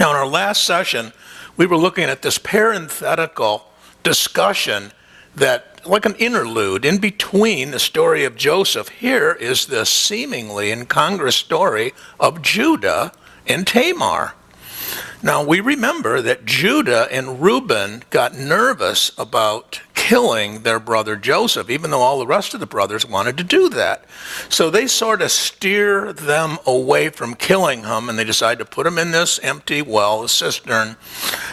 Now, in our last session, we were looking at this parenthetical discussion that, like an interlude, in between the story of Joseph, here is the seemingly incongruous story of Judah and Tamar. Now, we remember that Judah and Reuben got nervous about killing their brother Joseph, even though all the rest of the brothers wanted to do that. So they sort of steer them away from killing him, and they decide to put him in this empty well, a cistern,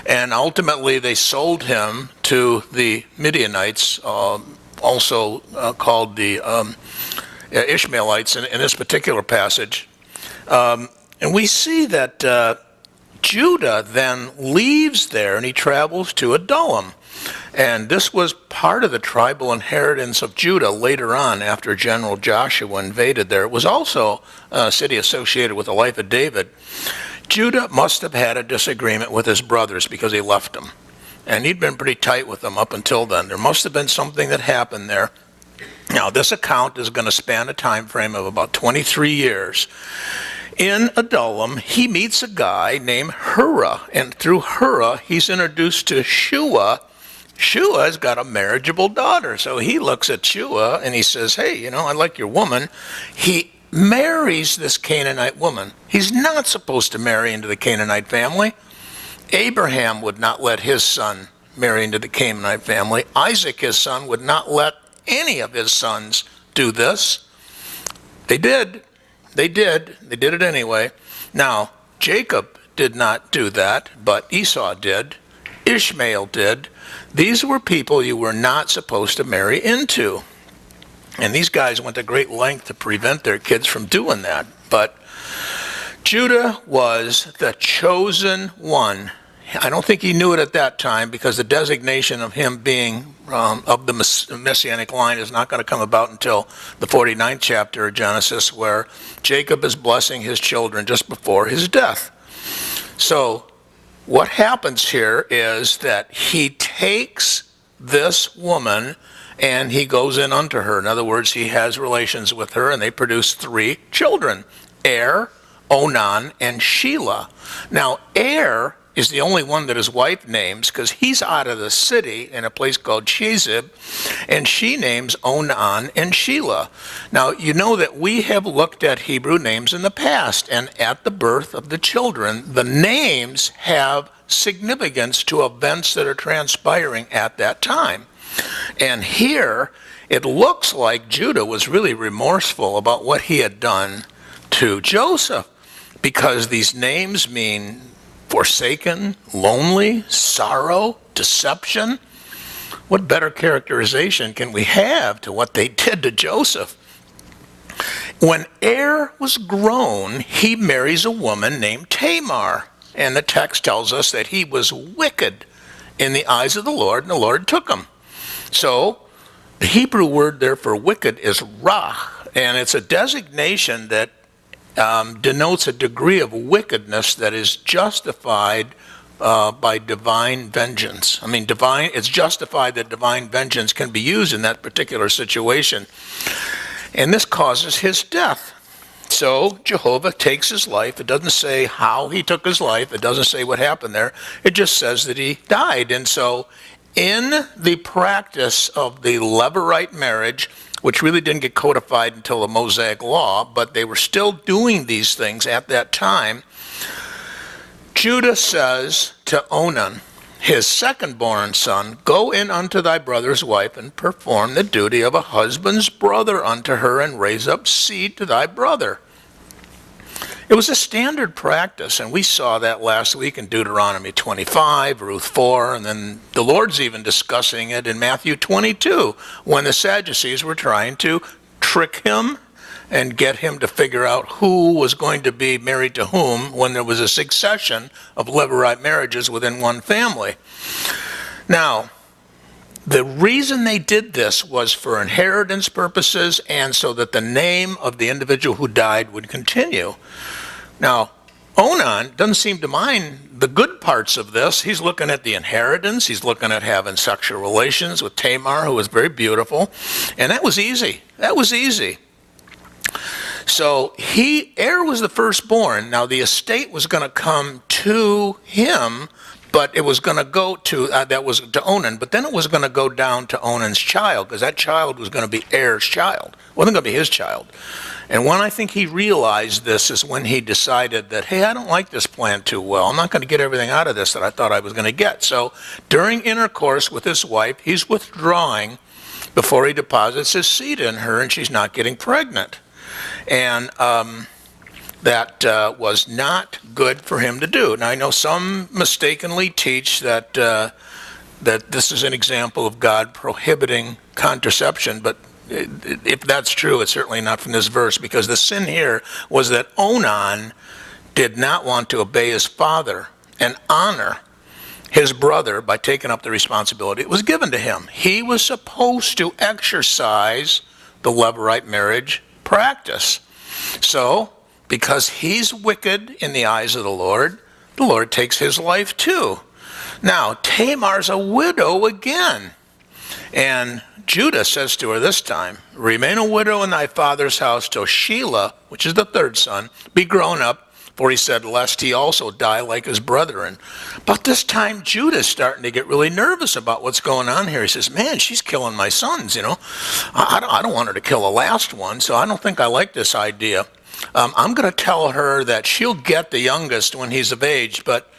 and ultimately they sold him to the Midianites, also called the Ishmaelites in this particular passage. And we see that Judah then leaves there and he travels to Adullam. And this was part of the tribal inheritance of Judah later on after General Joshua invaded there. It was also a city associated with the life of David. Judah must have had a disagreement with his brothers because he left them. And he'd been pretty tight with them up until then. There must have been something that happened there. Now, this account is going to span a time frame of about 23 years. In Adullam, he meets a guy named Hurrah, and through Hurrah, he's introduced to Shua. Shua's got a marriageable daughter, so he looks at Shua and he says, hey, I like your woman. He marries this Canaanite woman. He's not supposed to marry into the Canaanite family. Abraham would not let his son marry into the Canaanite family. Isaac, his son, would not let any of his sons do this. They did. They did it anyway. Now, Jacob did not do that, but Esau did. Ishmael did. These were people you were not supposed to marry into. And these guys went to great length to prevent their kids from doing that. But Judah was the chosen one. I don't think he knew it at that time because the designation of him being of the Messianic line is not going to come about until the 49th chapter of Genesis, where Jacob is blessing his children just before his death. So what happens here is that he takes this woman and he goes in unto her. In other words, he has relations with her, and they produce 3 children, Onan, and Shelah. Now, is the only one that his wife names because he's out of the city in a place called Chezib, and she names Onan and Shelah. Now, you know that we have looked at Hebrew names in the past, and at the birth of the children, the names have significance to events that are transpiring at that time. And here, it looks like Judah was really remorseful about what he had done to Joseph, because these names mean forsaken, lonely, sorrow, deception. What better characterization can we have to what they did to Joseph? When was grown, he marries a woman named Tamar. And the text tells us that he was wicked in the eyes of the Lord, and the Lord took him. So the Hebrew word there for wicked is rah, and it's a designation that denotes a degree of wickedness that is justified by divine vengeance. It's justified that divine vengeance can be used in that particular situation. And this causes his death. So Jehovah takes his life. It doesn't say how he took his life. It doesn't say what happened there. It just says that he died. And so in the practice of the Levirate marriage, which really didn't get codified until the Mosaic Law, but they were still doing these things at that time, Judah says to Onan, his second-born son, go in unto thy brother's wife and perform the duty of a husband's brother unto her and raise up seed to thy brother. It was a standard practice, and we saw that last week in Deuteronomy 25, Ruth 4, and then the Lord's even discussing it in Matthew 22, when the Sadducees were trying to trick him and get him to figure out who was going to be married to whom when there was a succession of Levirate marriages within one family. Now, the reason they did this was for inheritance purposes and so that the name of the individual who died would continue. Now, Onan doesn't seem to mind the good parts of this. He's looking at the inheritance. He's looking at having sexual relations with Tamar, who was very beautiful. And that was easy. So Er was the firstborn. Now the estate was going to come to him, but it was going to go to, that was to Onan, but then it was going to go down to Onan's child, because that child was going to be Er's child. It wasn't going to be his child. And when I think he realized this is when he decided that, hey, I don't like this plan too well. I'm not going to get everything out of this that I thought I was going to get. So during intercourse with his wife, he's withdrawing before he deposits his seed in her, and she's not getting pregnant. And that was not good for him to do. Now, I know some mistakenly teach that that this is an example of God prohibiting contraception, but if that's true, it's certainly not from this verse, because the sin here was that Onan did not want to obey his father and honor his brother by taking up the responsibility. It was given to him. He was supposed to exercise the Levirate marriage practice. So, because he's wicked in the eyes of the Lord takes his life too. Now, Tamar's a widow again. And Judah says to her this time, remain a widow in thy father's house till Shelah, which is the third son, be grown up, for he said, lest he also die like his brethren. But this time, Judah's starting to get really nervous about what's going on here. He says, man, she's killing my sons, you know. I don't want her to kill the last one, so I don't think I like this idea. I'm going to tell her that she'll get the youngest when he's of age, but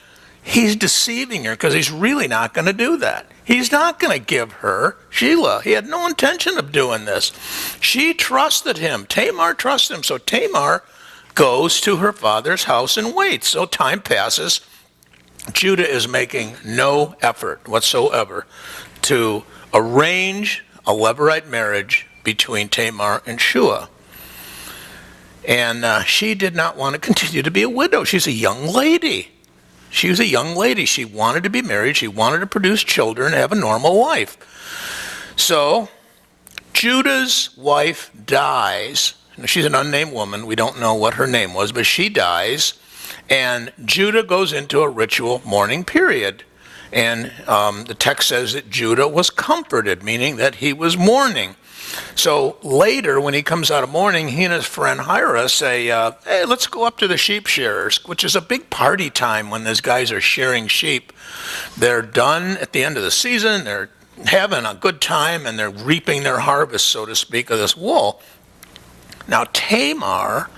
he's deceiving her because he's really not going to do that. He's not going to give her Shelah. He had no intention of doing this. She trusted him. Tamar trusted him. So Tamar goes to her father's house and waits. So time passes. Judah is making no effort whatsoever to arrange a Levirate marriage between Tamar and Shua. And she did not want to continue to be a widow. She's a young lady. She was a young lady. She wanted to be married. She wanted to produce children and have a normal life. So Judah's wife dies. She's an unnamed woman. We don't know what her name was, but she dies. And Judah goes into a ritual mourning period. And the text says that Judah was comforted, meaning that he was mourning. So later, when he comes out of mourning, he and his friend Hira say, hey, let's go up to the sheep shearers, which is a big party time when those guys are shearing sheep. They're done at the end of the season. They're having a good time, and they're reaping their harvest, so to speak, of this wool. Now, Tamar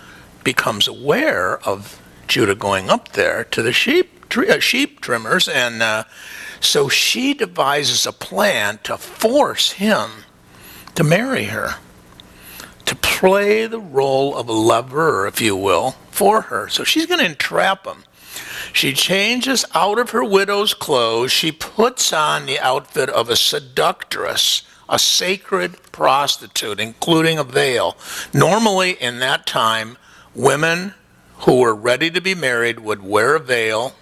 becomes aware of Judah going up there to the sheep trimmers, and so she devises a plan to force him to marry her, to play the role of a lover, if you will, for her. So she's going to entrap him. She changes out of her widow's clothes. She puts on the outfit of a seductress, a sacred prostitute, including a veil. Normally, in that time, women who were ready to be married would wear a veil,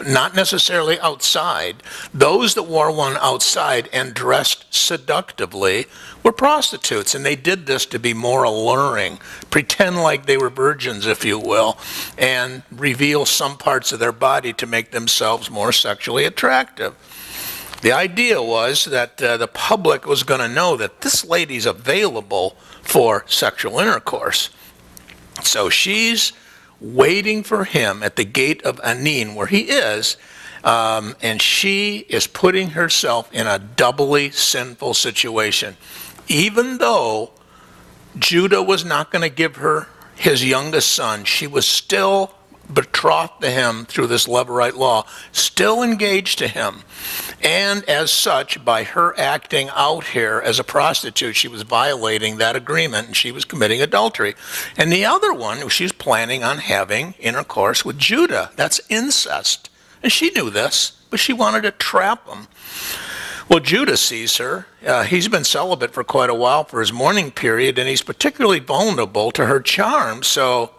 not necessarily outside. Those that wore one outside and dressed seductively were prostitutes, and they did this to be more alluring, pretend like they were virgins, if you will, and reveal some parts of their body to make themselves more sexually attractive. The idea was that the public was going to know that this lady's available for sexual intercourse. So she's waiting for him at the gate of Anin, where he is, and she is putting herself in a doubly sinful situation. Even though Judah was not going to give her his youngest son, she was still betrothed to him through this Levirate law, still engaged to him. And as such, by her acting out here as a prostitute, she was violating that agreement, and she was committing adultery. And the other one, she's planning on having intercourse with Judah. That's incest. And she knew this, but she wanted to trap him. Well, Judah sees her. He's been celibate for quite a while for his mourning period, and he's particularly vulnerable to her charm. So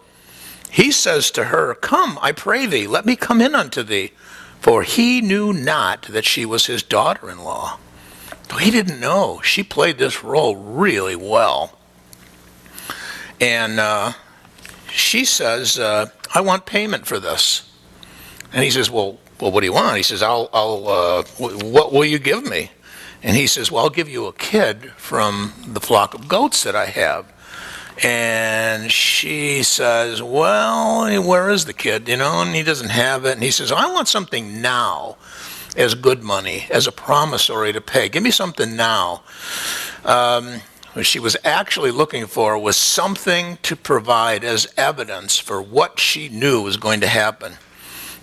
he says to her, come, I pray thee, let me come in unto thee. For he knew not that she was his daughter-in-law. He didn't know. She played this role really well. And she says, I want payment for this. And he says, well, what do you want? He says, what will you give me? And he says, well, I'll give you a kid from the flock of goats that I have. And she says, well, where is the kid? And he doesn't have it. And he says, I want something now as good money, as a promissory to pay. Give me something now. What she was actually looking for was something to provide as evidence for what she knew was going to happen,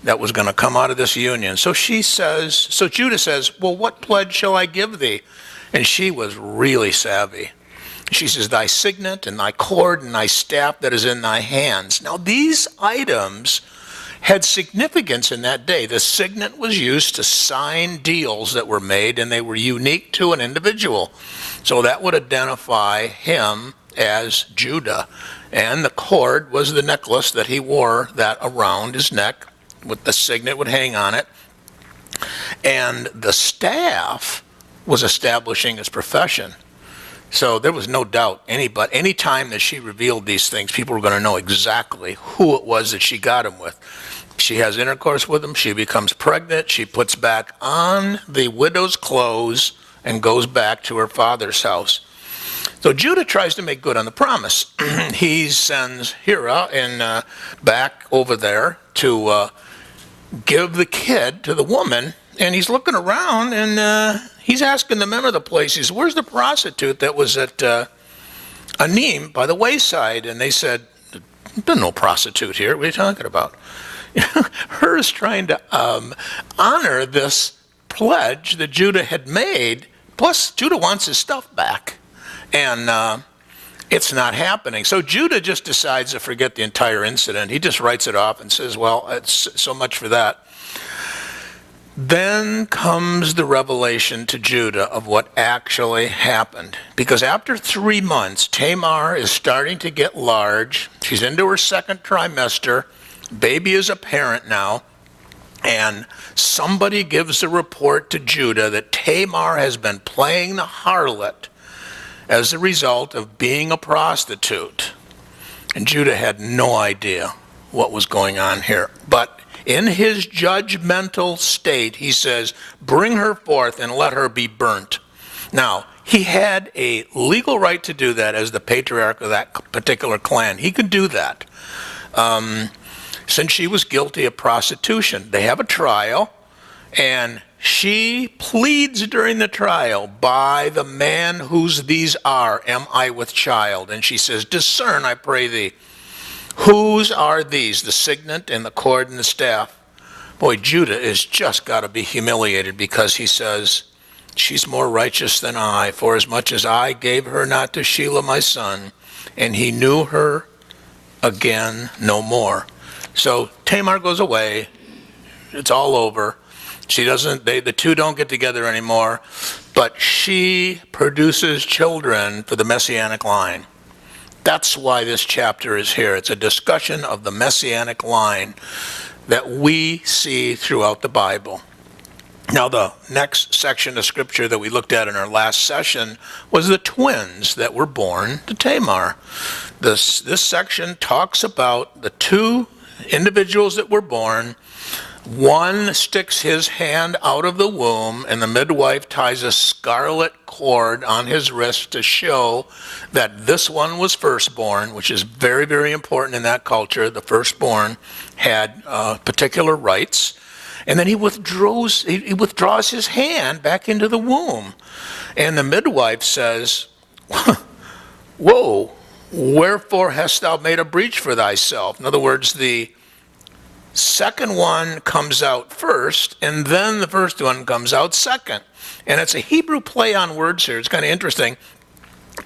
that was going to come out of this union. So Judah says, well, what pledge shall I give thee? And she was really savvy. She says, thy signet and thy cord and thy staff that is in thy hands. Now these items had significance in that day. The signet was used to sign deals that were made, and they were unique to an individual. So that would identify him as Judah. And the cord was the necklace that he wore that around his neck, with the signet would hang on it. And the staff was establishing his profession. So there was no doubt, any time that she revealed these things, people were going to know exactly who it was that she got him with. She has intercourse with him, she becomes pregnant, she puts back on the widow's clothes and goes back to her father's house. So Judah tries to make good on the promise. He sends Hira and back over there to give the kid to the woman, and he's looking around and he's asking the men of the place, he says, where's the prostitute that was at Anim by the wayside? And they said, there's no prostitute here. What are you talking about? Her is trying to honor this pledge that Judah had made. Plus, Judah wants his stuff back. And it's not happening. So Judah just decides to forget the entire incident. He just writes it off and says, well, it's so much for that. Then comes the revelation to Judah of what actually happened. Because after 3 months, Tamar is starting to get large. She's into her second trimester. Baby is a parent now. And somebody gives a report to Judah that Tamar has been playing the harlot as a result of being a prostitute. And Judah had no idea what was going on here. But in his judgmental state, he says, bring her forth and let her be burnt. Now, he had a legal right to do that as the patriarch of that particular clan. He could do that. Since she was guilty of prostitution. They have a trial, and she pleads during the trial, by the man whose these are, am I with child? And she says, discern, I pray thee, whose are these, the signet and the cord and the staff? Boy, Judah is just got to be humiliated, because he says, she's more righteous than I, for as much as I gave her not to Shelah my son, and he knew her again no more. So Tamar goes away. It's all over. The two don't get together anymore, but she produces children for the Messianic line. That's why this chapter is here. It's a discussion of the Messianic line that we see throughout the Bible. Now, the next section of scripture that we looked at in our last session was the twins that were born to Tamar. This section talks about the two individuals that were born. One sticks his hand out of the womb, and the midwife ties a scarlet cord on his wrist to show that this one was firstborn, which is very, very important in that culture. The firstborn had particular rights. And then he withdraws his hand back into the womb. And the midwife says, whoa, wherefore hast thou made a breach for thyself? In other words, the second one comes out first, and then the first one comes out second. And it's a Hebrew play on words here. It's kind of interesting.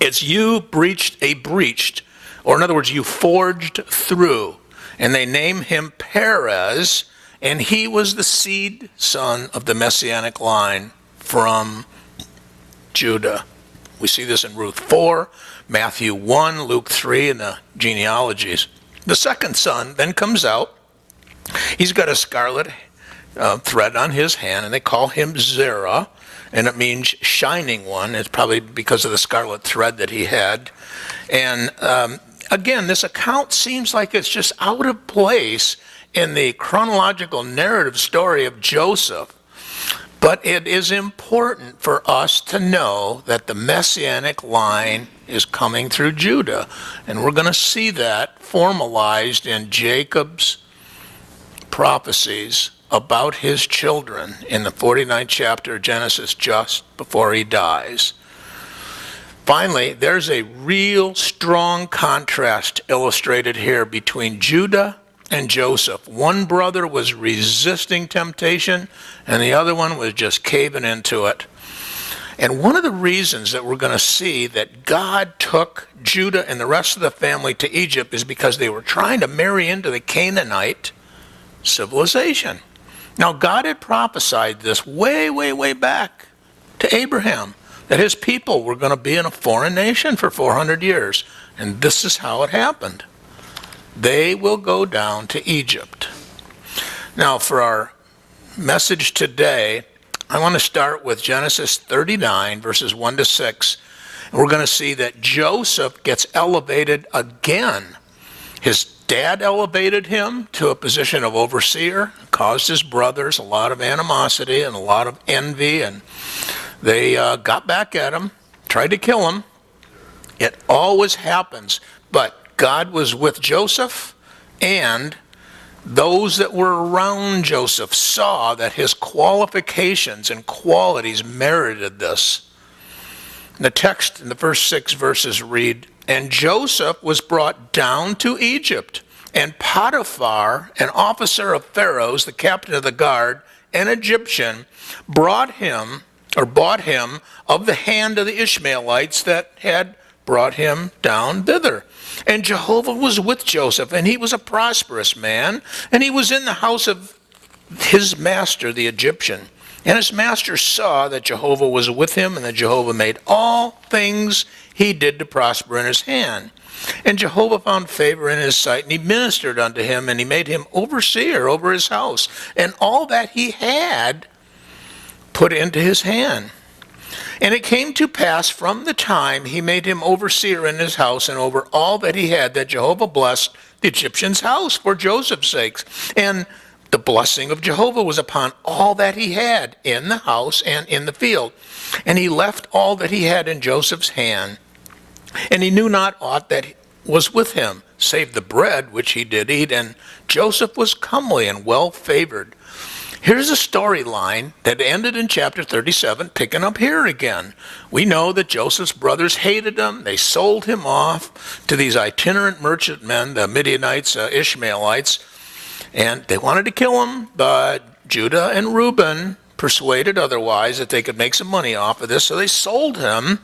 It's you breached a breached, or in other words, you forged through. And they name him Perez, and he was the seed son of the Messianic line from Judah. We see this in Ruth 4, Matthew 1, Luke 3, and the genealogies. The second son then comes out. He's got a scarlet thread on his hand, and they call him Zerah, and it means shining one. It's probably because of the scarlet thread that he had. And again, this account seems like it's just out of place in the chronological narrative story of Joseph. But it is important for us to know that the messianic line is coming through Judah. And we're going to see that formalized in Jacob's prophecies about his children in the 49th chapter of Genesis, just before he dies. Finally, there's a real strong contrast illustrated here between Judah and Joseph. One brother was resisting temptation, and the other one was just caving into it. And one of the reasons that we're going to see that God took Judah and the rest of the family to Egypt is because they were trying to marry into the Canaanite civilization. Now, God had prophesied this way, way, way back to Abraham, that his people were going to be in a foreign nation for 400 years. And this is how it happened. They will go down to Egypt. Now, for our message today, I want to start with Genesis 39, verses 1 to 6. And we're going to see that Joseph gets elevated again. His dad elevated him to a position of overseer, caused his brothers a lot of animosity and a lot of envy, and they got back at him, tried to kill him. It always happens, but God was with Joseph, and those that were around Joseph saw that his qualifications and qualities merited this. The text in the first 6 verses read, "And Joseph was brought down to Egypt, and Potiphar, an officer of Pharaoh's, the captain of the guard, an Egyptian, bought him of the hand of the Ishmaelites that had brought him down thither. And Jehovah was with Joseph, and he was a prosperous man, and he was in the house of his master, the Egyptian. And his master saw that Jehovah was with him, and that Jehovah made all things he did to prosper in his hand. And Jehovah found favor in his sight, and he ministered unto him, and he made him overseer over his house, and all that he had put into his hand. And it came to pass from the time he made him overseer in his house and over all that he had, that Jehovah blessed the Egyptian's house for Joseph's sakes. And the blessing of Jehovah was upon all that he had in the house and in the field. And he left all that he had in Joseph's hand. And he knew not aught that was with him, save the bread which he did eat. And Joseph was comely and well favored." Here's a storyline that ended in chapter 37, picking up here again. We know that Joseph's brothers hated him. They sold him off to these itinerant merchantmen, the Midianites, Ishmaelites, and they wanted to kill him, but Judah and Reuben persuaded otherwise, that they could make some money off of this, so they sold him,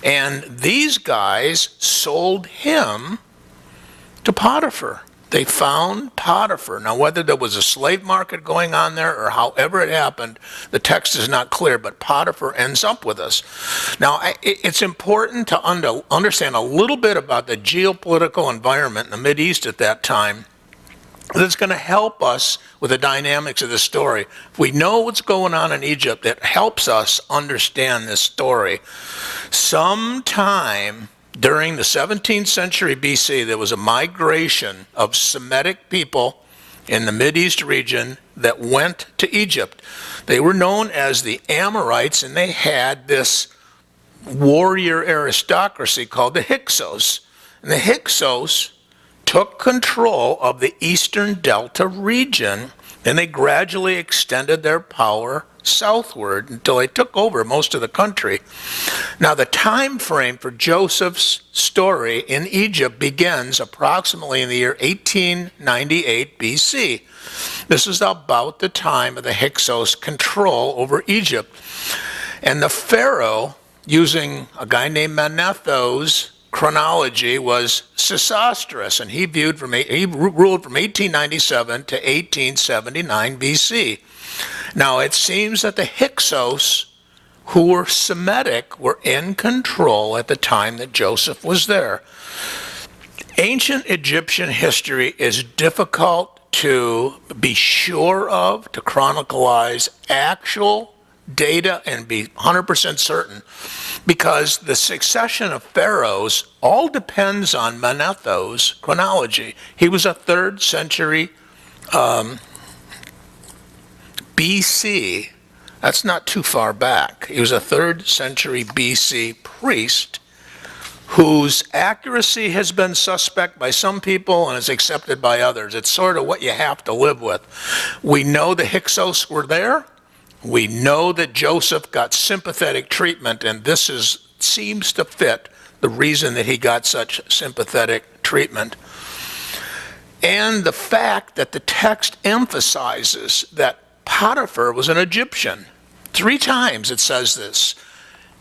and these guys sold him to Potiphar. They found Potiphar. Now, whether there was a slave market going on there or however it happened, the text is not clear, but Potiphar ends up with us. Now, it's important to understand a little bit about the geopolitical environment in the Mideast at that time. That's going to help us with the dynamics of the story. If we know what's going on in Egypt, it helps us understand this story. Sometime during the 17th century BC, there was a migration of Semitic people in the Mideast region that went to Egypt. They were known as the Amorites, and they had this warrior aristocracy called the Hyksos. And the Hyksos took control of the eastern delta region, and they gradually extended their power southward until they took over most of the country. Now, the time frame for Joseph's story in Egypt begins approximately in the year 1898 BC. This is about the time of the Hyksos control over Egypt. And the Pharaoh, using a guy named Manetho's chronology, was Sesostris, and he ruled from 1897 to 1879 BC. Now, it seems that the Hyksos, who were Semitic, were in control at the time that Joseph was there. Ancient Egyptian history is difficult to be sure of, to chronicleize actual data and be 100% certain, because the succession of pharaohs all depends on Manetho's chronology. He was a 3rd century BC That's not too far back. He was a 3rd century BC priest whose accuracy has been suspect by some people and is accepted by others. It's sort of what you have to live with. We know the Hyksos were there. We know that Joseph got sympathetic treatment, and this seems to fit the reason that he got such sympathetic treatment. And the fact that the text emphasizes that Potiphar was an Egyptian. 3 times it says this.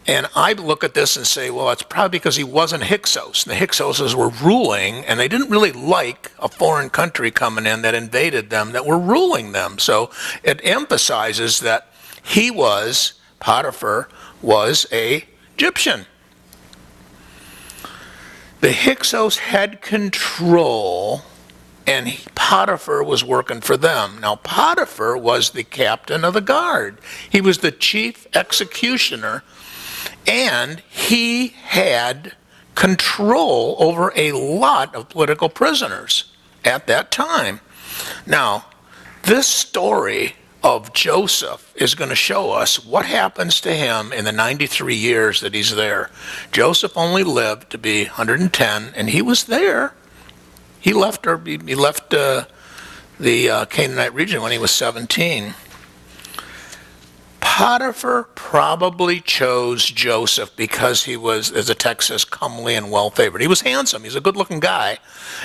And I look at this and say, well, it's probably because he wasn't Hyksos. The Hyksoses were ruling, and they didn't really like a foreign country coming in that invaded them, that were ruling them. So it emphasizes that Potiphar was a Egyptian. The Hyksos had control, and Potiphar was working for them. Now, Potiphar was the captain of the guard. He was the chief executioner, and he had control over a lot of political prisoners at that time. Now, this story of Joseph is going to show us what happens to him in the 93 years that he's there. Joseph only lived to be 110, and he was there. He left the Canaanite region when he was 17. Potiphar probably chose Joseph because he was, as the text says, comely and well-favored. He was handsome. He's a good-looking guy.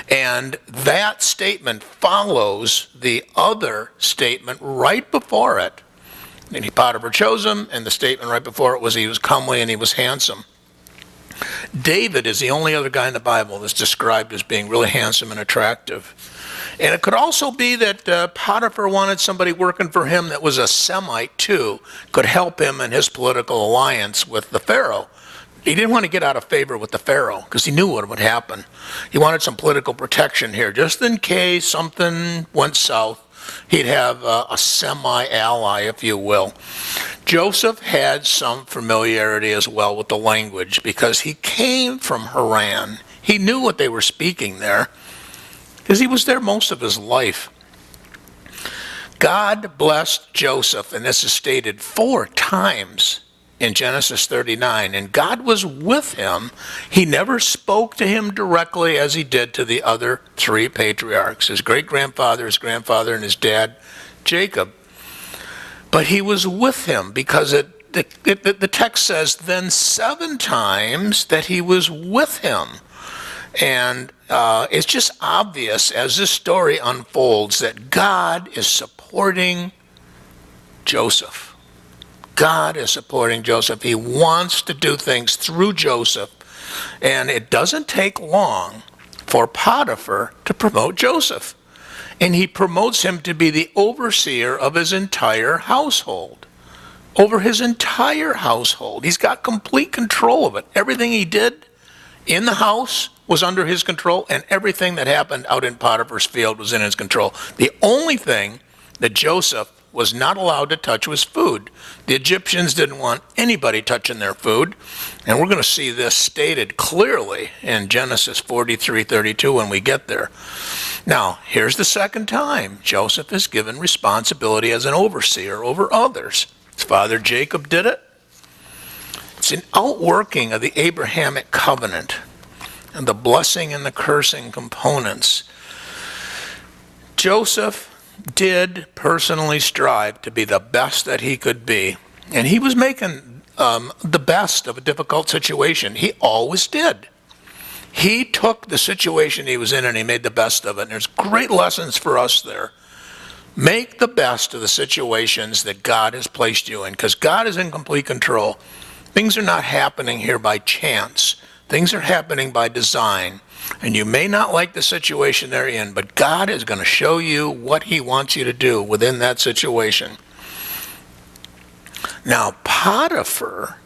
And that statement follows the other statement right before it. And Potiphar chose him, and the statement right before it was he was comely and he was handsome. David is the only other guy in the Bible that's described as being really handsome and attractive. And it could also be that Potiphar wanted somebody working for him that was a Semite too, could help him in his political alliance with the Pharaoh. He didn't want to get out of favor with the Pharaoh because he knew what would happen. He wanted some political protection here, just in case something went south. He'd have a semi-ally, if you will. Joseph had some familiarity as well with the language because he came from Haran. He knew what they were speaking there because he was there most of his life. God blessed Joseph, and this is stated 4 times in Genesis 39, and God was with him. He never spoke to him directly as he did to the other 3 patriarchs, his great-grandfather, his grandfather, and his dad, Jacob. But he was with him because the text says then 7 times that he was with him. And it's just obvious as this story unfolds that God is supporting Joseph. God is supporting Joseph. He wants to do things through Joseph. And it doesn't take long for Potiphar to promote Joseph. And he promotes him to be the overseer of his entire household. Over his entire household. He's got complete control of it. Everything he did in the house was under his control, and everything that happened out in Potiphar's field was in his control. The only thing that Joseph was not allowed to touch was food. The Egyptians didn't want anybody touching their food, and we're going to see this stated clearly in Genesis 43:32 when we get there. Now, here's the second time Joseph is given responsibility as an overseer over others. His father Jacob did it. It's an outworking of the Abrahamic covenant and the blessing and the cursing components. Joseph did personally strive to be the best that he could be, and he was making the best of a difficult situation. He always did. He took the situation he was in and he made the best of it. And there's great lessons for us there. Make the best of the situations that God has placed you in, because God is in complete control. Things are not happening here by chance. Things are happening by design. And you may not like the situation they're in, but God is going to show you what he wants you to do within that situation. Now, Potiphar,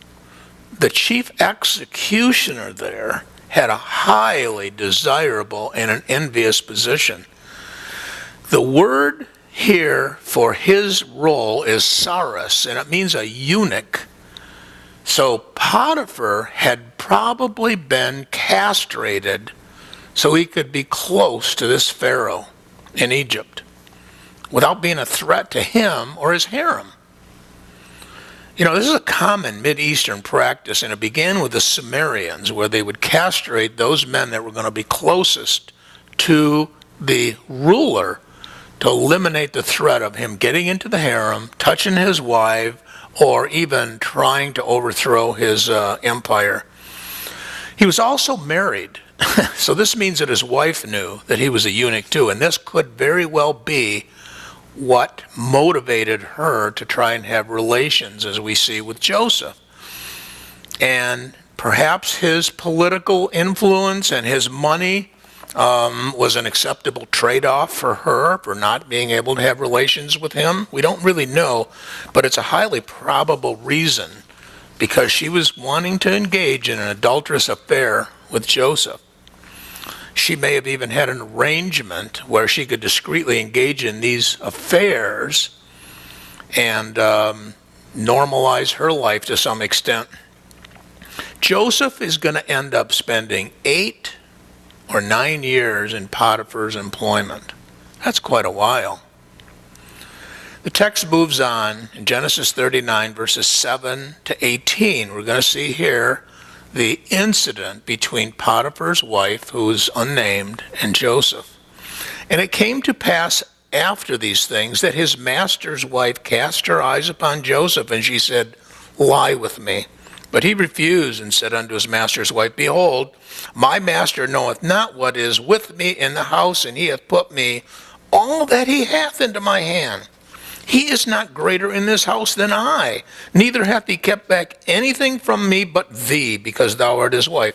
the chief executioner there, had a highly desirable and an envious position. The word here for his role is saras, and it means a eunuch. So Potiphar had probably been castrated so he could be close to this Pharaoh in Egypt without being a threat to him or his harem. This is a common Mideastern practice, and it began with the Sumerians, where they would castrate those men that were going to be closest to the ruler to eliminate the threat of him getting into the harem, touching his wife, or even trying to overthrow his empire. He was also married, so this means that his wife knew that he was a eunuch too, and this could very well be what motivated her to try and have relations, as we see with Joseph. And perhaps his political influence and his money was an acceptable trade-off for her for not being able to have relations with him. We don't really know, but it's a highly probable reason, because she was wanting to engage in an adulterous affair with Joseph. She may have even had an arrangement where she could discreetly engage in these affairs and normalize her life to some extent. Joseph is going to end up spending 8 or 9 years in Potiphar's employment. That's quite a while. The text moves on in Genesis 39, verses 7 to 18. We're going to see here the incident between Potiphar's wife, who is unnamed, and Joseph. And it came to pass after these things that his master's wife cast her eyes upon Joseph, and she said, "Lie with me." But he refused and said unto his master's wife, "Behold, my master knoweth not what is with me in the house, and he hath put me all that he hath into my hand. He is not greater in this house than I, neither hath he kept back anything from me but thee, because thou art his wife.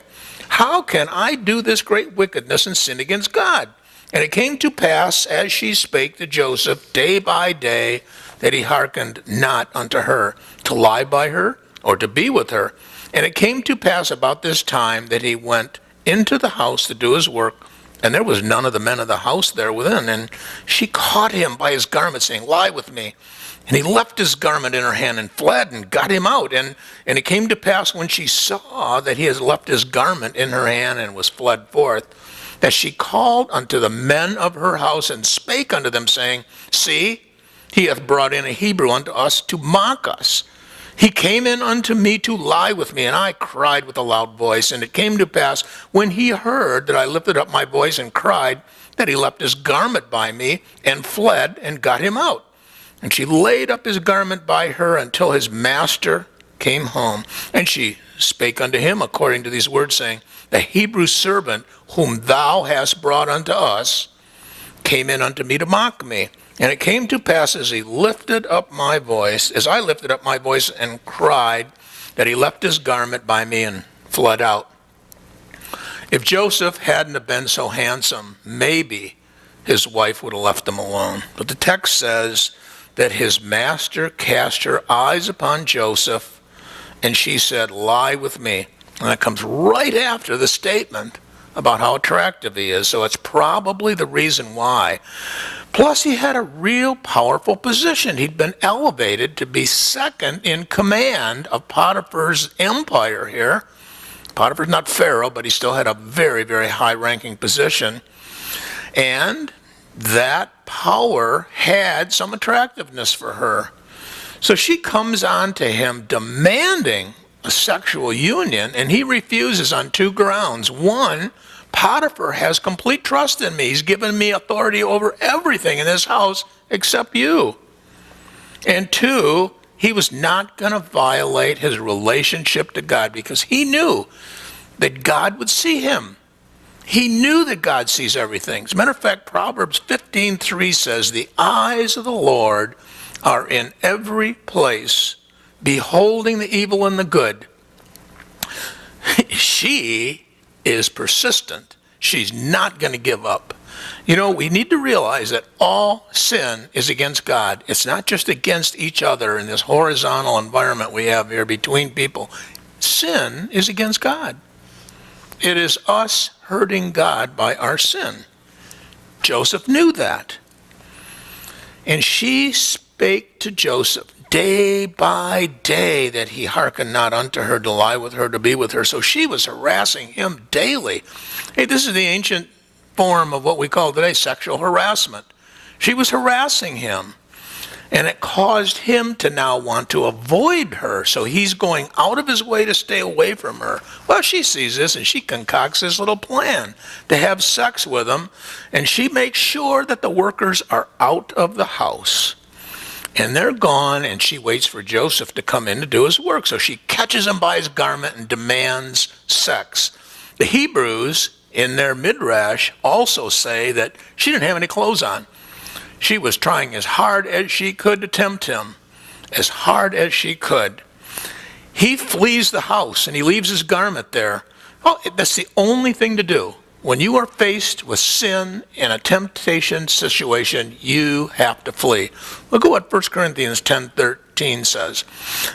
How can I do this great wickedness and sin against God?" And it came to pass, as she spake to Joseph day by day, that he hearkened not unto her, to lie by her, or to be with her. And it came to pass about this time that he went into the house to do his work, and there was none of the men of the house there within. And she caught him by his garment, saying, "Lie with me." And he left his garment in her hand and fled and got him out. And it came to pass, when she saw that he had left his garment in her hand and was fled forth, that she called unto the men of her house and spake unto them, saying, "See, he hath brought in a Hebrew unto us to mock us. He came in unto me to lie with me, and I cried with a loud voice. And it came to pass, when he heard that I lifted up my voice and cried, that he left his garment by me and fled and got him out. And she laid up his garment by her until his master came home. And she spake unto him according to these words, saying, The Hebrew servant whom thou hast brought unto us came in unto me to mock me. And it came to pass, as I lifted up my voice and cried, that he left his garment by me and fled out." If Joseph hadn't have been so handsome, maybe his wife would have left him alone. But the text says that his master cast her eyes upon Joseph, and she said, "Lie with me." And that comes right after the statement about how attractive he is. So it's probably the reason why. Plus, he had a real powerful position. He'd been elevated to be second in command of Potiphar's empire here. Potiphar's not Pharaoh, but he still had a very, very high-ranking position. And that power had some attractiveness for her. So she comes on to him demanding a sexual union, and he refuses on 2 grounds. One, Potiphar has complete trust in me. He's given me authority over everything in this house except you. And 2, he was not going to violate his relationship to God, because he knew that God would see him. He knew that God sees everything. As a matter of fact, Proverbs 15:3 says, "The eyes of the Lord are in every place, beholding the evil and the good." She is persistent. She's not going to give up. We need to realize that all sin is against God. It's not just against each other in this horizontal environment we have here between people. Sin is against God. It is us hurting God by our sin. Joseph knew that. And she spake to Joseph day by day that he hearkened not unto her, to lie with her, to be with her. So she was harassing him daily. Hey, this is the ancient form of what we call today sexual harassment. She was harassing him. And it caused him to now want to avoid her. So he's going out of his way to stay away from her. Well, she sees this and she concocts this little plan to have sex with him. And she makes sure that the workers are out of the house. And they're gone, and she waits for Joseph to come in to do his work. So she catches him by his garment and demands sex. The Hebrews, in their midrash, also say that she didn't have any clothes on. She was trying as hard as she could to tempt him, as hard as she could. He flees the house, and he leaves his garment there. Oh, that's the only thing to do. When you are faced with sin in a temptation situation, you have to flee. Look at what 1 Corinthians 10:13 says.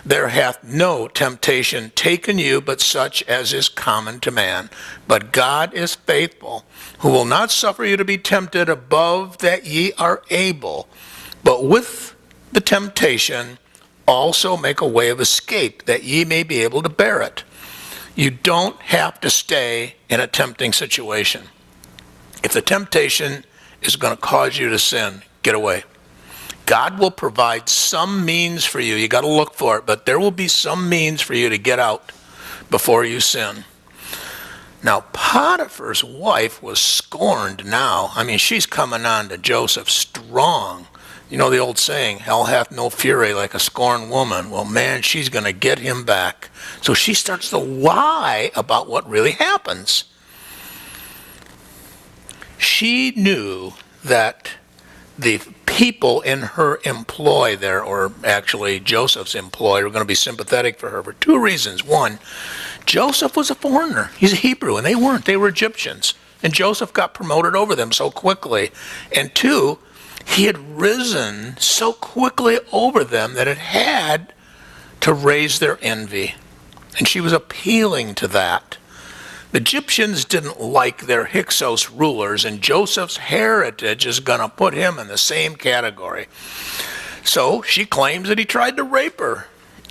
There hath no temptation taken you but such as is common to man. But God is faithful, who will not suffer you to be tempted above that ye are able, but with the temptation also make a way of escape, that ye may be able to bear it. You don't have to stay in a tempting situation. If the temptation is going to cause you to sin, get away. God will provide some means for you. You got to look for it, but there will be some means for you to get out before you sin. Now, Potiphar's wife was scorned now. I mean, she's coming on to Joseph strong. You know the old saying, hell hath no fury like a scorned woman. Well, man, she's going to get him back. So she starts to lie about what really happens. She knew that the people in her employ there, or actually Joseph's employ, were going to be sympathetic for her for two reasons. One, Joseph was a foreigner. He's a Hebrew, and they weren't. They were Egyptians. And Joseph got promoted over them so quickly. And two, he had risen so quickly over them that it had to raise their envy. And she was appealing to that. The Egyptians didn't like their Hyksos rulers, and Joseph's heritage is going to put him in the same category. So she claims that he tried to rape her.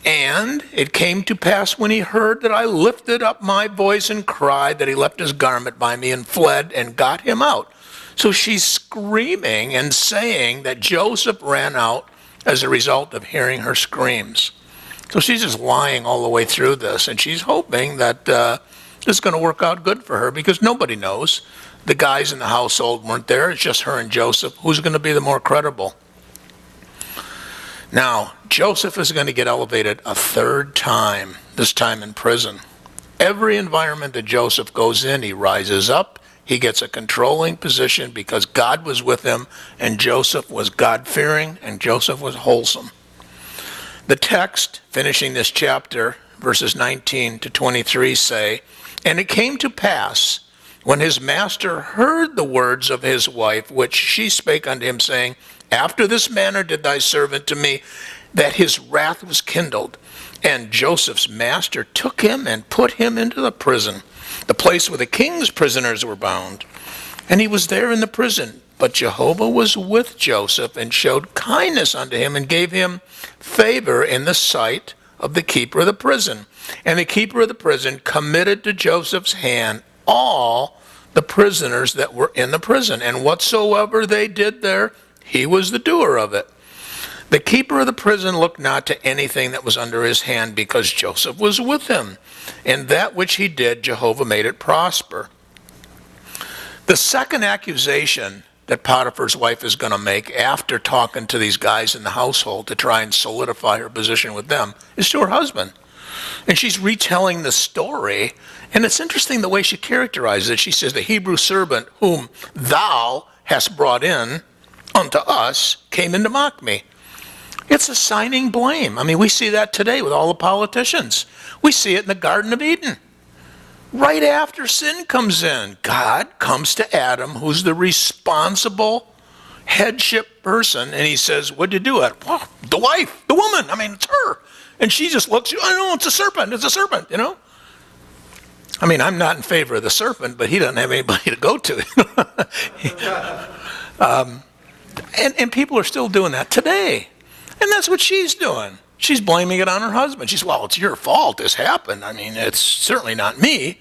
And it came to pass when he heard that I lifted up my voice and cried, that he left his garment by me and fled and got him out. So she's screaming and saying that Joseph ran out as a result of hearing her screams. So she's just lying all the way through this, and she's hoping that this is going to work out good for her, because nobody knows. The guys in the household weren't there. It's just her and Joseph. Who's going to be the more credible? Now, Joseph is going to get elevated a third time, this time in prison. Every environment that Joseph goes in, he rises up. He gets a controlling position because God was with him, and Joseph was God-fearing, and Joseph was wholesome. The text, finishing this chapter, verses 19 to 23 say, and it came to pass, when his master heard the words of his wife, which she spake unto him, saying, after this manner did thy servant to me, that his wrath was kindled. And Joseph's master took him and put him into the prison, the place where the king's prisoners were bound. And he was there in the prison. But Jehovah was with Joseph and showed kindness unto him and gave him favor in the sight of the keeper of the prison. And the keeper of the prison committed to Joseph's hand all the prisoners that were in the prison. And whatsoever they did there, he was the doer of it. The keeper of the prison looked not to anything that was under his hand, because Joseph was with him. And that which he did, Jehovah made it prosper. The second accusation that Potiphar's wife is going to make after talking to these guys in the household to try and solidify her position with them is to her husband. And she's retelling the story. And it's interesting the way she characterizes it. She says, the Hebrew servant whom thou hast brought in unto us came in to mock me. It's assigning blame. I mean, we see that today with all the politicians. We see it in the Garden of Eden. Right after sin comes in, God comes to Adam, who's the responsible headship person, and he says, what'd you do it? Well, the wife, the woman, I mean, it's her. And she just looks, I know, it's a serpent, you know? I mean, I'm not in favor of the serpent, but he doesn't have anybody to go to. And people are still doing that today. And that's what she's doing. She's blaming it on her husband. She's, well, it's your fault this happened. I mean, it's certainly not me.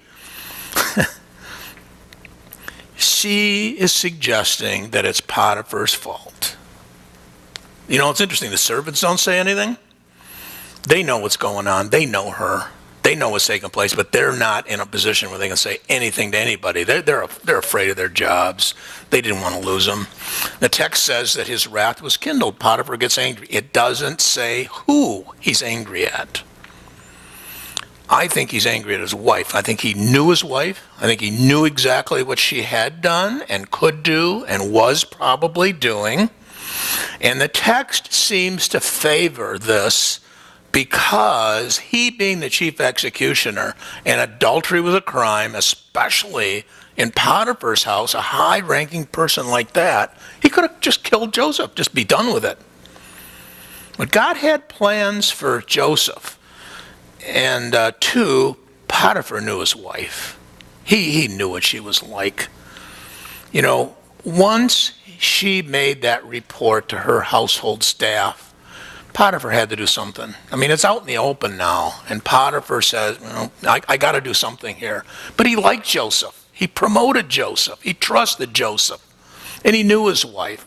She is suggesting that it's Potiphar's fault. You know, it's interesting. The servants don't say anything. They know what's going on. They know her. They know what's taking place, but they're not in a position where they can say anything to anybody. They're afraid of their jobs. They didn't want to lose them. The text says that his wrath was kindled. Potiphar gets angry. It doesn't say who he's angry at. I think he's angry at his wife. I think he knew his wife. I think he knew exactly what she had done and could do and was probably doing. And the text seems to favor this because he, being the chief executioner, and adultery was a crime, especially in Potiphar's house, a high-ranking person like that, he could have just killed Joseph, just be done with it. But God had plans for Joseph. And two, Potiphar knew his wife. He knew what she was like. You know, once she made that report to her household staff, Potiphar had to do something. I mean, it's out in the open now. And Potiphar says, well, I got to do something here. But he liked Joseph. He promoted Joseph. He trusted Joseph. And he knew his wife.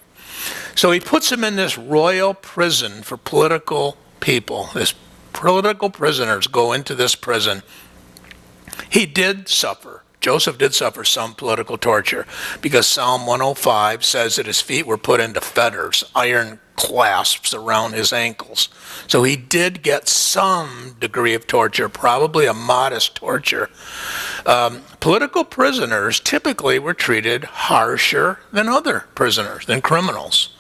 So he puts him in this royal prison for political people. This political prisoners go into this prison. He did suffer. Joseph did suffer some political torture because Psalm 105 says that his feet were put into fetters, iron clasps around his ankles. So he did get some degree of torture, probably a modest torture. Political prisoners typically were treated harsher than other prisoners, than criminals,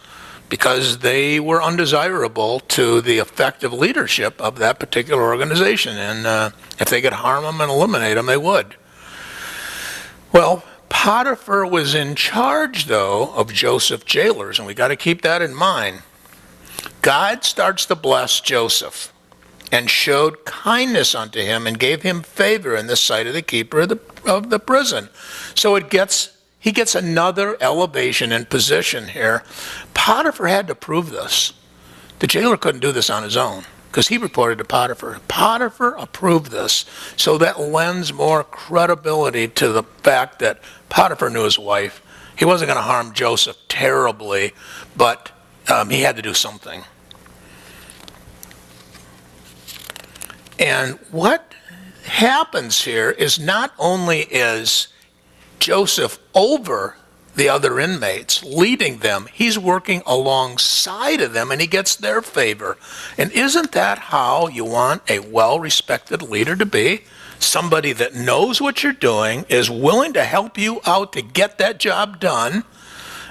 because they were undesirable to the effective leadership of that particular organization. And if they could harm them and eliminate them, they would. Well, Potiphar was in charge, though, of Joseph's jailers, and we got to keep that in mind. God starts to bless Joseph and showed kindness unto him and gave him favor in the sight of the keeper of the prison. So he gets another elevation in position here. Potiphar had to prove this. The jailer couldn't do this on his own because he reported to Potiphar. Potiphar approved this. So that lends more credibility to the fact that Potiphar knew his wife. He wasn't going to harm Joseph terribly, but he had to do something. And what happens here is not only is Joseph over the other inmates, leading them, he's working alongside of them and he gets their favor. And isn't that how you want a well-respected leader to be? Somebody that knows what you're doing, is willing to help you out to get that job done,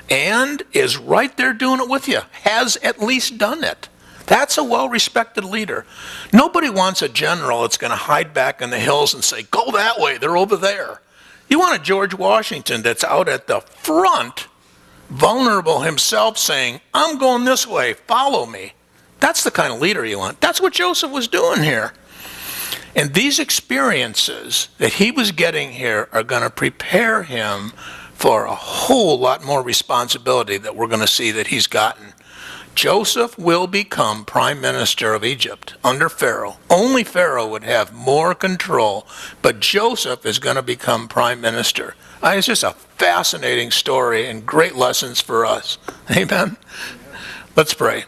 and is right there doing it with you, has at least done it. That's a well-respected leader. Nobody wants a general that's going to hide back in the hills and say, go that way, they're over there. You want a George Washington that's out at the front, vulnerable himself, saying, I'm going this way, follow me. That's the kind of leader you want. That's what Joseph was doing here. And these experiences that he was getting here are going to prepare him for a whole lot more responsibility that we're going to see that he's gotten. Joseph will become prime minister of Egypt under Pharaoh. Only Pharaoh would have more control, but Joseph is going to become prime minister. It's just a fascinating story and great lessons for us. Amen? Let's pray.